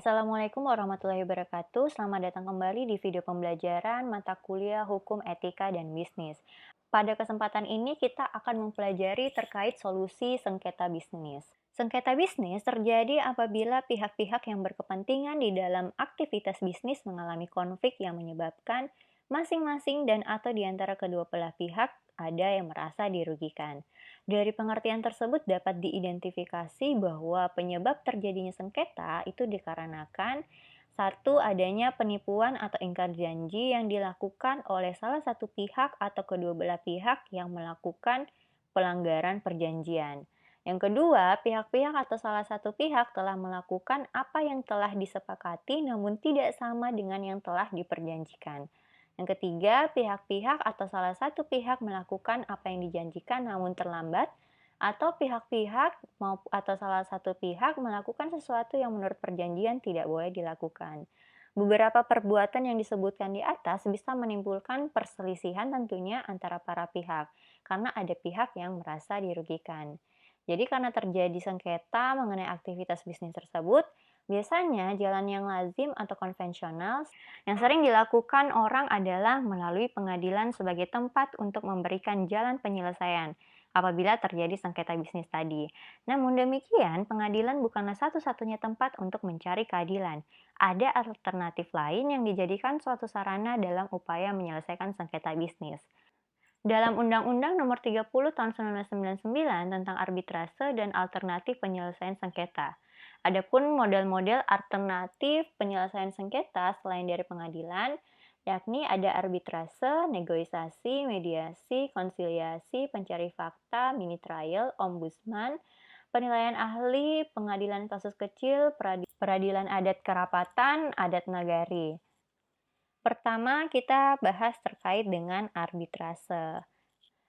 Assalamualaikum warahmatullahi wabarakatuh. Selamat datang kembali di video pembelajaran mata kuliah Hukum Etika dan Bisnis. Pada kesempatan ini kita akan mempelajari terkait solusi sengketa bisnis. Sengketa bisnis terjadi apabila pihak-pihak yang berkepentingan di dalam aktivitas bisnis mengalami konflik yang menyebabkan masing-masing dan atau di antara kedua belah pihak ada yang merasa dirugikan. Dari pengertian tersebut dapat diidentifikasi bahwa penyebab terjadinya sengketa itu dikarenakan satu, adanya penipuan atau ingkar janji yang dilakukan oleh salah satu pihak atau kedua belah pihak yang melakukan pelanggaran perjanjian. Yang kedua, pihak-pihak atau salah satu pihak telah melakukan apa yang telah disepakati namun tidak sama dengan yang telah diperjanjikan. Yang ketiga, pihak-pihak atau salah satu pihak melakukan apa yang dijanjikan namun terlambat, atau pihak-pihak atau salah satu pihak melakukan sesuatu yang menurut perjanjian tidak boleh dilakukan. Beberapa perbuatan yang disebutkan di atas bisa menimbulkan perselisihan tentunya antara para pihak, karena ada pihak yang merasa dirugikan. Jadi karena terjadi sengketa mengenai aktivitas bisnis tersebut, biasanya jalan yang lazim atau konvensional yang sering dilakukan orang adalah melalui pengadilan sebagai tempat untuk memberikan jalan penyelesaian apabila terjadi sengketa bisnis tadi. Namun demikian, pengadilan bukanlah satu-satunya tempat untuk mencari keadilan. Ada alternatif lain yang dijadikan suatu sarana dalam upaya menyelesaikan sengketa bisnis. Dalam Undang-Undang Nomor 30 Tahun 1999 tentang arbitrase dan alternatif penyelesaian sengketa. Adapun model-model alternatif penyelesaian sengketa selain dari pengadilan, yakni ada arbitrase, negosiasi, mediasi, konsiliasi, pencari fakta, mini trial, ombudsman, penilaian ahli, pengadilan kasus kecil, peradilan adat kerapatan, adat nagari. Pertama, kita bahas terkait dengan arbitrase.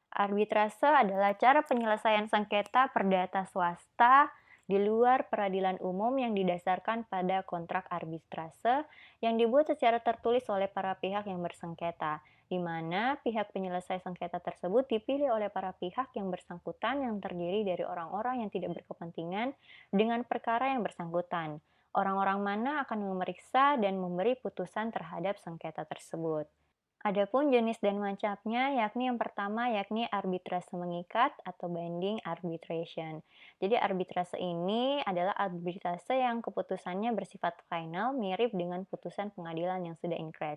Arbitrase adalah cara penyelesaian sengketa perdata swasta di luar peradilan umum yang didasarkan pada kontrak arbitrase yang dibuat secara tertulis oleh para pihak yang bersengketa, di mana pihak penyelesai sengketa tersebut dipilih oleh para pihak yang bersangkutan yang terdiri dari orang-orang yang tidak berkepentingan dengan perkara yang bersangkutan. Orang-orang mana akan memeriksa dan memberi putusan terhadap sengketa tersebut. Adapun jenis dan macamnya, yakni yang pertama yakni arbitrase mengikat atau binding arbitration. Jadi arbitrase ini adalah arbitrase yang keputusannya bersifat final, mirip dengan putusan pengadilan yang sudah inkrah.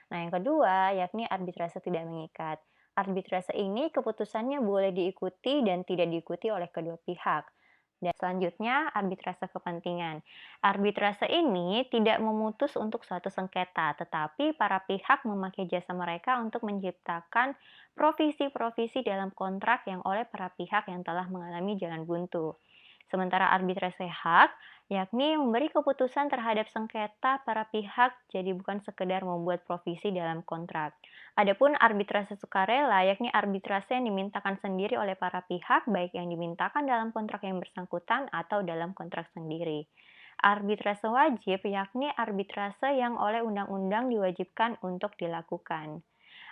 Nah, yang kedua yakni arbitrase tidak mengikat. Arbitrase ini keputusannya boleh diikuti dan tidak diikuti oleh kedua pihak. Dan selanjutnya, arbitrase kepentingan. Arbitrase ini tidak memutus untuk suatu sengketa, tetapi para pihak memakai jasa mereka untuk menciptakan provisi-provisi dalam kontrak yang oleh para pihak yang telah mengalami jalan buntu. Sementara arbitrase hak, yakni memberi keputusan terhadap sengketa para pihak, jadi bukan sekedar membuat provisi dalam kontrak. Adapun arbitrase sukarela, yakni arbitrase yang dimintakan sendiri oleh para pihak, baik yang dimintakan dalam kontrak yang bersangkutan atau dalam kontrak sendiri. Arbitrase wajib, yakni arbitrase yang oleh undang-undang diwajibkan untuk dilakukan.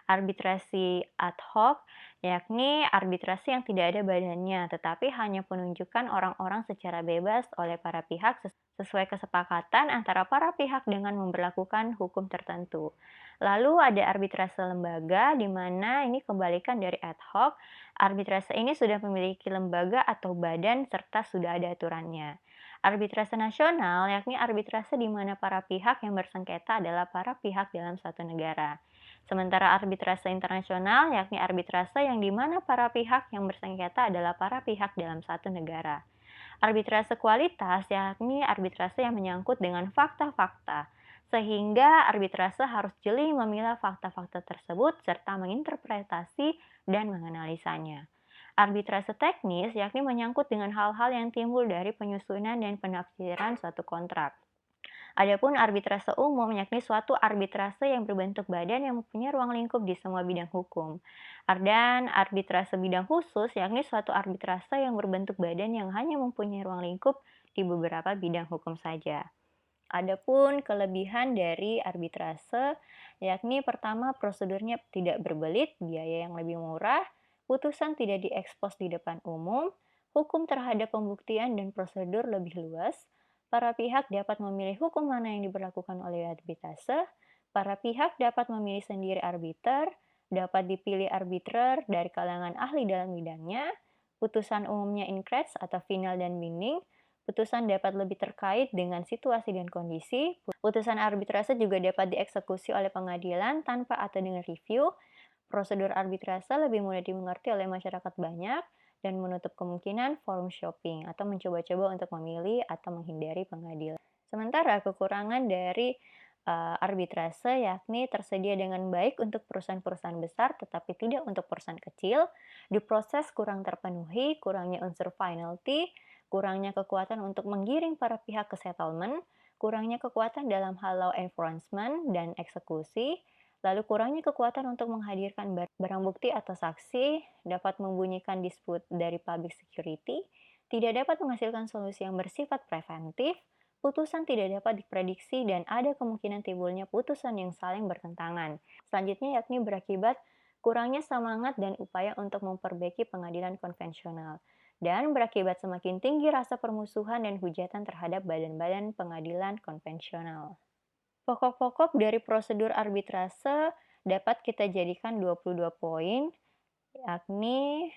Arbitrasi ad hoc, yakni arbitrasi yang tidak ada badannya, tetapi hanya penunjukan orang-orang secara bebas oleh para pihak sesuai kesepakatan antara para pihak dengan memberlakukan hukum tertentu. Lalu ada arbitrase lembaga, di mana ini kebalikan dari ad hoc. Arbitrase ini sudah memiliki lembaga atau badan serta sudah ada aturannya. Arbitrase nasional, yakni arbitrase di mana para pihak yang bersengketa adalah para pihak dalam suatu negara. Sementara arbitrase internasional, yakni arbitrase yang di mana para pihak yang bersengketa adalah para pihak dalam satu negara. Arbitrase kualitas, yakni arbitrase yang menyangkut dengan fakta-fakta, sehingga arbitrase harus jeli memilah fakta-fakta tersebut serta menginterpretasi dan menganalisanya. Arbitrase teknis, yakni menyangkut dengan hal-hal yang timbul dari penyusunan dan penafsiran suatu kontrak. Adapun arbitrase umum yakni suatu arbitrase yang berbentuk badan yang mempunyai ruang lingkup di semua bidang hukum. Dan arbitrase bidang khusus yakni suatu arbitrase yang berbentuk badan yang hanya mempunyai ruang lingkup di beberapa bidang hukum saja. Adapun kelebihan dari arbitrase yakni pertama prosedurnya tidak berbelit, biaya yang lebih murah, putusan tidak diekspos di depan umum, hukum terhadap pembuktian dan prosedur lebih luas, Para pihak dapat memilih hukum mana yang diberlakukan oleh arbitrase. Para pihak dapat memilih sendiri arbiter, dapat dipilih arbiter dari kalangan ahli dalam bidangnya. Putusan umumnya inkrets atau final dan binding. Putusan dapat lebih terkait dengan situasi dan kondisi. Putusan arbitrase juga dapat dieksekusi oleh pengadilan tanpa atau dengan review. Prosedur arbitrase lebih mudah dimengerti oleh masyarakat banyak dan menutup kemungkinan forum shopping atau mencoba-coba untuk memilih atau menghindari pengadilan. Sementara kekurangan dari arbitrase yakni tersedia dengan baik untuk perusahaan-perusahaan besar tetapi tidak untuk perusahaan kecil, diproses kurang terpenuhi, kurangnya unsur finality, kurangnya kekuatan untuk menggiring para pihak ke settlement, kurangnya kekuatan dalam hal law enforcement dan eksekusi, lalu kurangnya kekuatan untuk menghadirkan barang bukti atau saksi, dapat membunyikan dispute dari public security, tidak dapat menghasilkan solusi yang bersifat preventif, putusan tidak dapat diprediksi dan ada kemungkinan timbulnya putusan yang saling bertentangan. Selanjutnya yakni berakibat kurangnya semangat dan upaya untuk memperbaiki pengadilan konvensional dan berakibat semakin tinggi rasa permusuhan dan hujatan terhadap badan-badan pengadilan konvensional. Pokok-pokok dari prosedur arbitrase dapat kita jadikan 22 poin, yakni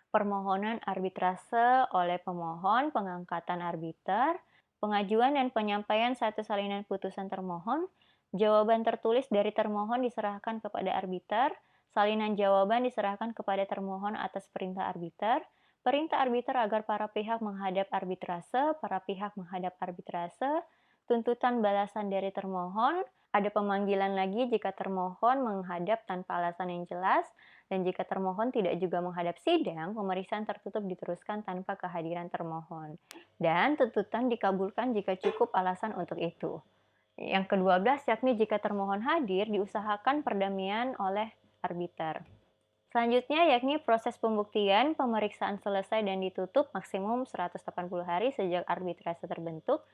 permohonan arbitrase oleh pemohon, pengangkatan arbiter, pengajuan dan penyampaian satu salinan putusan termohon, jawaban tertulis dari termohon diserahkan kepada arbiter, salinan jawaban diserahkan kepada termohon atas perintah arbiter, perintah arbiter agar para pihak menghadap arbitrase, para pihak menghadap arbitrase, tuntutan balasan dari termohon, ada pemanggilan lagi jika termohon menghadap tanpa alasan yang jelas, dan jika termohon tidak juga menghadap sidang, pemeriksaan tertutup diteruskan tanpa kehadiran termohon. Dan tuntutan dikabulkan jika cukup alasan untuk itu. Yang ke-12 yakni jika termohon hadir, diusahakan perdamaian oleh arbiter. Selanjutnya yakni proses pembuktian, pemeriksaan selesai dan ditutup maksimum 180 hari sejak arbitrase terbentuk.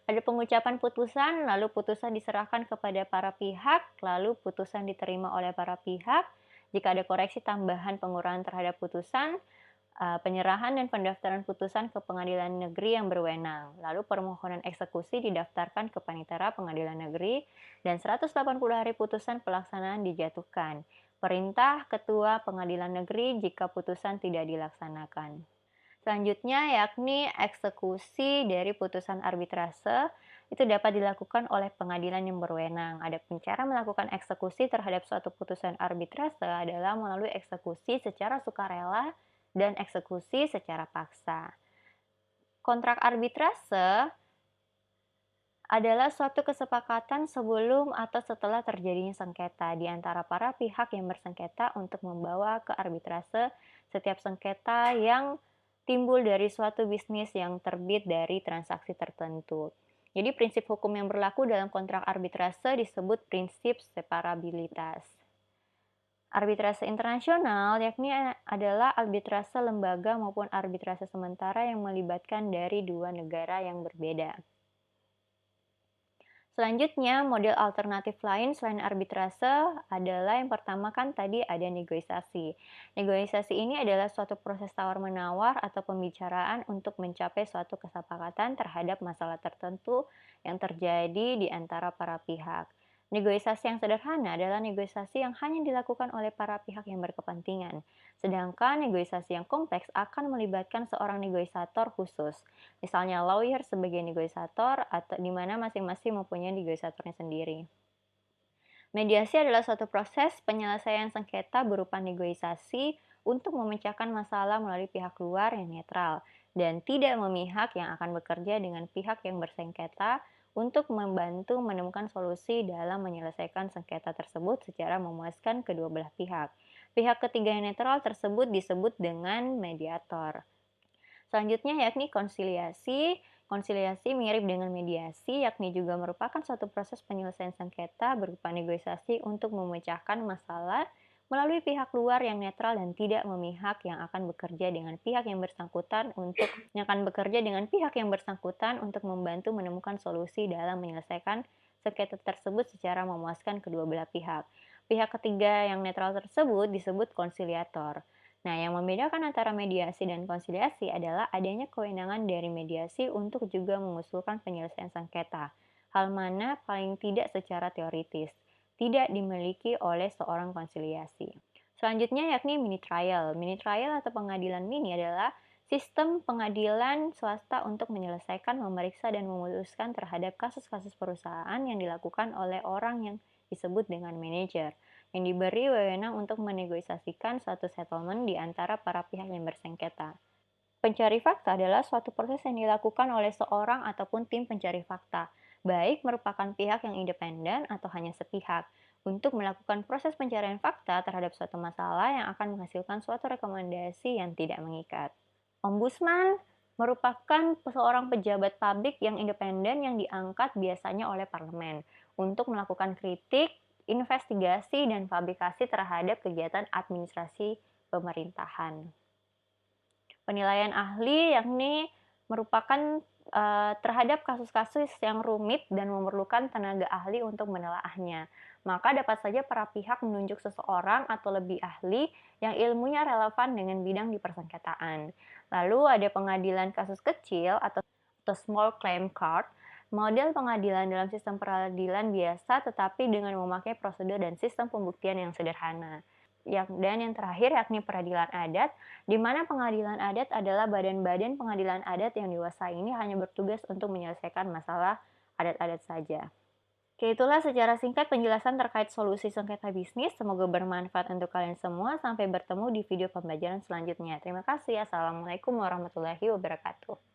Ada pengucapan putusan, lalu putusan diserahkan kepada para pihak, lalu putusan diterima oleh para pihak. Jika ada koreksi tambahan pengurangan terhadap putusan, penyerahan dan pendaftaran putusan ke pengadilan negeri yang berwenang. Lalu permohonan eksekusi didaftarkan ke panitera pengadilan negeri dan 180 hari putusan pelaksanaan dijatuhkan. Perintah ketua pengadilan negeri jika putusan tidak dilaksanakan. Selanjutnya yakni eksekusi dari putusan arbitrase itu dapat dilakukan oleh pengadilan yang berwenang. Adapun cara melakukan eksekusi terhadap suatu putusan arbitrase adalah melalui eksekusi secara sukarela dan eksekusi secara paksa. Kontrak arbitrase adalah suatu kesepakatan sebelum atau setelah terjadinya sengketa di antara para pihak yang bersengketa untuk membawa ke arbitrase setiap sengketa yang timbul dari suatu bisnis yang terbit dari transaksi tertentu. Jadi prinsip hukum yang berlaku dalam kontrak arbitrase disebut prinsip separabilitas. Arbitrase internasional yakni adalah arbitrase lembaga maupun arbitrase sementara yang melibatkan dari dua negara yang berbeda. Selanjutnya, model alternatif lain selain arbitrase adalah yang pertama kan tadi ada negosiasi. Negosiasi ini adalah suatu proses tawar-menawar atau pembicaraan untuk mencapai suatu kesepakatan terhadap masalah tertentu yang terjadi di antara para pihak. Negosiasi yang sederhana adalah negosiasi yang hanya dilakukan oleh para pihak yang berkepentingan. Sedangkan negosiasi yang kompleks akan melibatkan seorang negosiator khusus. Misalnya lawyer sebagai negosiator atau di mana masing-masing mempunyai negosiatornya sendiri. Mediasi adalah suatu proses penyelesaian sengketa berupa negosiasi untuk memecahkan masalah melalui pihak luar yang netral dan tidak memihak yang akan bekerja dengan pihak yang bersengketa untuk membantu menemukan solusi dalam menyelesaikan sengketa tersebut secara memuaskan kedua belah pihak. Pihak ketiga yang netral tersebut disebut dengan mediator. Selanjutnya yakni konsiliasi. Konsiliasi mirip dengan mediasi, yakni juga merupakan suatu proses penyelesaian sengketa berupa negosiasi untuk memecahkan masalah melalui pihak luar yang netral dan tidak memihak yang akan bekerja dengan pihak yang bersangkutan untuk membantu menemukan solusi dalam menyelesaikan sengketa tersebut secara memuaskan kedua belah pihak. Pihak ketiga yang netral tersebut disebut konsiliator. Nah, yang membedakan antara mediasi dan konsiliasi adalah adanya kewenangan dari mediasi untuk juga mengusulkan penyelesaian sengketa, hal mana paling tidak secara teoritis tidak dimiliki oleh seorang konsiliasi. Selanjutnya yakni mini trial. Mini trial atau pengadilan mini adalah sistem pengadilan swasta untuk menyelesaikan, memeriksa, dan memutuskan terhadap kasus-kasus perusahaan yang dilakukan oleh orang yang disebut dengan manajer yang diberi wewenang untuk menegosiasikan suatu settlement di antara para pihak yang bersengketa. Pencari fakta adalah suatu proses yang dilakukan oleh seorang ataupun tim pencari fakta, baik merupakan pihak yang independen atau hanya sepihak, untuk melakukan proses pencarian fakta terhadap suatu masalah yang akan menghasilkan suatu rekomendasi yang tidak mengikat. Ombudsman merupakan seorang pejabat publik yang independen yang diangkat biasanya oleh parlemen untuk melakukan kritik, investigasi, dan publikasi terhadap kegiatan administrasi pemerintahan. Penilaian ahli yakni merupakan terhadap kasus-kasus yang rumit dan memerlukan tenaga ahli untuk menelaahnya. Maka dapat saja para pihak menunjuk seseorang atau lebih ahli yang ilmunya relevan dengan bidang di persengketaan. Lalu ada pengadilan kasus kecil atau small claim court, model pengadilan dalam sistem peradilan biasa tetapi dengan memakai prosedur dan sistem pembuktian yang sederhana. Dan yang terakhir yakni peradilan adat, di mana pengadilan adat adalah badan-badan pengadilan adat yang dewasa ini hanya bertugas untuk menyelesaikan masalah adat-adat saja. Oke, itulah secara singkat penjelasan terkait solusi sengketa bisnis. Semoga bermanfaat untuk kalian semua. Sampai bertemu di video pembelajaran selanjutnya. Terima kasih. Assalamualaikum warahmatullahi wabarakatuh.